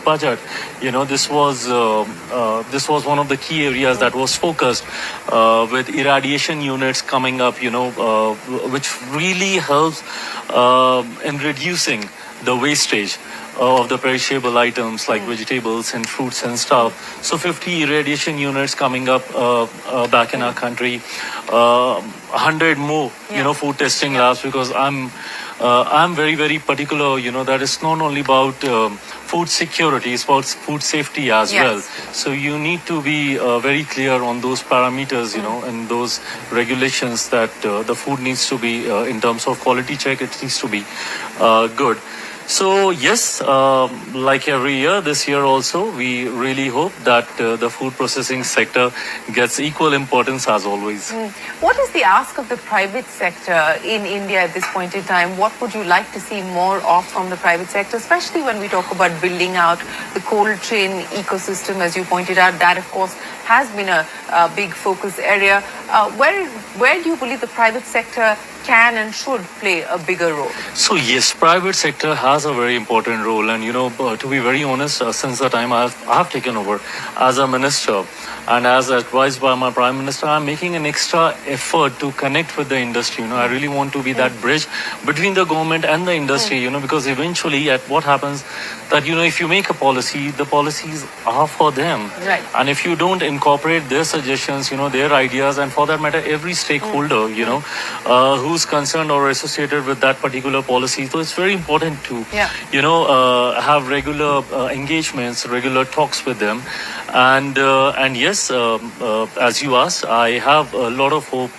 budget, this was one of the key areas that was focused with irradiation units coming up, which really helps in reducing the wastage of the perishable items like vegetables and fruits and stuff. So 50 irradiation units coming up back in our country, 100 more, food testing labs, because I'm very, very particular, that it's not only about food security, it's about food safety as well. So you need to be very clear on those parameters, and those regulations that the food needs to be, in terms of quality check, it needs to be good. So yes, like every year, this year also, we really hope that the food processing sector gets equal importance as always. What is the ask of the private sector in India at this point in time? What would you like to see more of from the private sector, especially when we talk about building out the cold chain ecosystem, as you pointed out? That, of course, has been a big focus area. Where do you believe the private sector can and should play a bigger role? So yes, private sector has a very important role, and to be very honest, since the time I have taken over as a minister and as advised by my Prime Minister, I'm making an extra effort to connect with the industry. I really want to be that bridge between the government and the industry, because eventually what happens that, if you make a policy, the policies are for them. Right. And if you don't incorporate their suggestions, their ideas, and for that matter, every stakeholder, who's concerned or associated with that particular policy. So it's very important to, have regular engagements, regular talks with them. And yes, as you asked, I have a lot of hope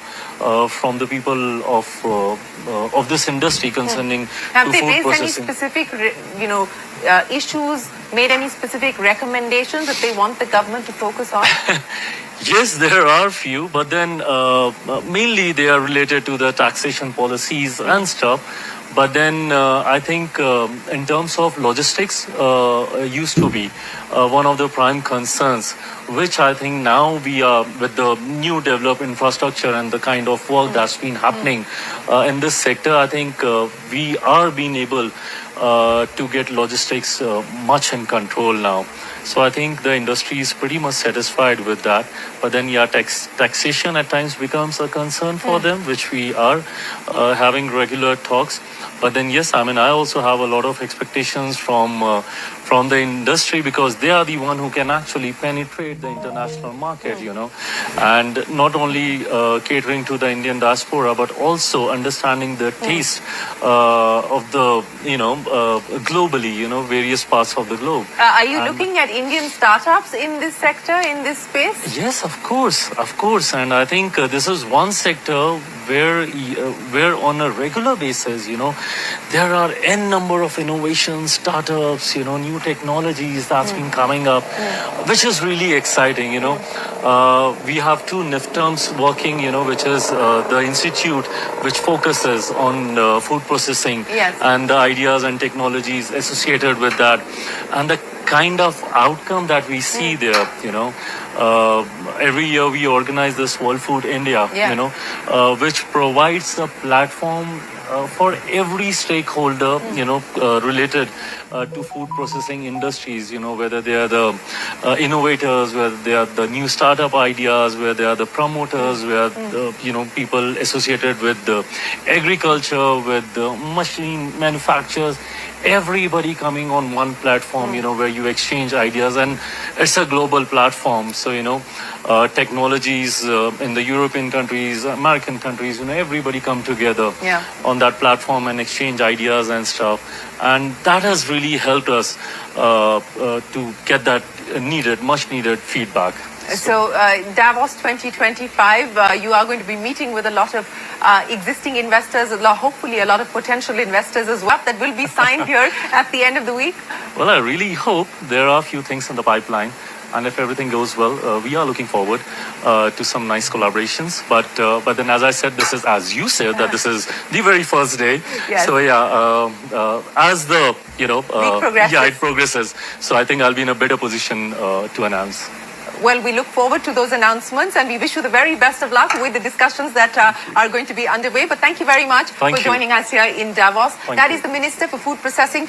from the people of this industry concerning have they food raised processing. any specific, issues, made any specific recommendations that they want the government to focus on? Yes, there are few, but then mainly they are related to the taxation policies and stuff. But then I think in terms of logistics, used to be one of the prime concerns, which I think now we are, with the new developed infrastructure and the kind of work that's been happening in this sector, I think we are being able to get logistics much in control now. So I think the industry is pretty much satisfied with that. But then, taxation at times becomes a concern for them, which we are having regular talks. But then, yes, I also have a lot of expectations from the industry, because they are the one who can actually penetrate the international market, and not only catering to the Indian diaspora, but also understanding the taste of the, globally, various parts of the globe. Are you looking at Indian startups in this sector, in this space? Yes, of course. And I think this is one sector where on a regular basis, there are n number of innovations, startups, new technologies that's been coming up, which is really exciting. We have two NIFTMs working, which is the institute which focuses on food processing and the ideas and technologies associated with that, and the kind of outcome that we see there. Every year we organize this World Food India, which provides a platform for every stakeholder, related to food processing industries, whether they are the innovators, whether they are the new startup ideas, whether they are the promoters, where the, people associated with the agriculture, with the machine manufacturers, everybody coming on one platform, where you exchange ideas, and it's a global platform. So, technologies in the European countries, American countries, everybody come together on that platform and exchange ideas and stuff. And that has really helped us to get that much needed feedback. So Davos 2025, you are going to be meeting with a lot of existing investors, hopefully a lot of potential investors as well, that will be signed here at the end of the week. Well, I really hope. There are a few things in the pipeline, and if everything goes well, we are looking forward to some nice collaborations. But then, as I said, this is, as you said, that this is the very first day. Yes. So as the week progresses. it progresses. So I think I'll be in a better position to announce. Well, we look forward to those announcements, and we wish you the very best of luck with the discussions that are going to be underway. But thank you very much for joining us here in Davos. That is the Minister for Food Processing.